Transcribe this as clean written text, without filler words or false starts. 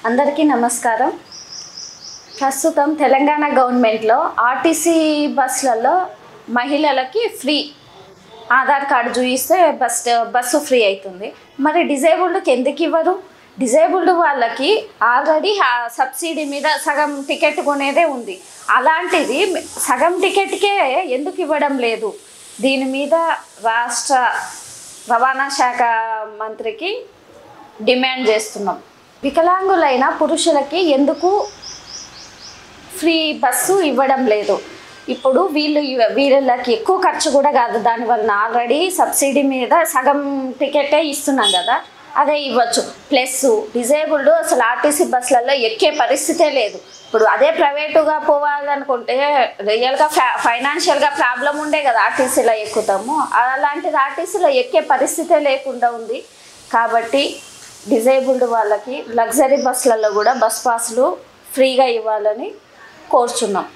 అందరికీ నమస్కారం. ప్రస్తుతం తెలంగాణ గవర్నమెంట్లో ఆర్టీసీ బస్సులలో మహిళలకి ఫ్రీ ఆధార్ కార్డు చూపిస్తే బస్సు ఫ్రీ అవుతుంది. మరి డిజేబుల్డ్కి ఎందుకు ఇవ్వరు? డిజేబుల్డ్ వాళ్ళకి ఆల్రెడీ సబ్సిడీ మీద సగం టికెట్ కొనేదే ఉంది. అలాంటిది సగం టికెట్కే ఎందుకు ఇవ్వడం లేదు? దీని మీద రాష్ట్ర రవాణా శాఖ మంత్రికి డిమాండ్ చేస్తున్నాం. వికలాంగులైన పురుషులకి ఎందుకు ఫ్రీ బస్సు ఇవ్వడం లేదు? ఇప్పుడు వీళ్ళకి ఎక్కువ ఖర్చు కూడా కాదు, దానివల్ల ఆల్రెడీ సబ్సిడీ మీద సగం టికెటే ఇస్తున్నాం కదా, అదే ఇవ్వచ్చు. ప్లస్ డిజేబుల్డ్ అసలు ఆర్టీసీ బస్సులలో ఎక్కే పరిస్థితే లేదు. ఇప్పుడు అదే ప్రైవేటుగా పోవాలనుకుంటే రియల్గా ఫైనాన్షియల్గా ప్రాబ్లం ఉండే కదా ఆర్టీసీలో ఎక్కుతాము, అలాంటిది ఆర్టీసీలో ఎక్కే పరిస్థితే లేకుండా ఉంది. కాబట్టి డిజేబుల్డ్ వాళ్ళకి లగ్జరీ బస్సులలో కూడా బస్ పాస్లు ఫ్రీగా ఇవ్వాలని కోరుచున్నాం.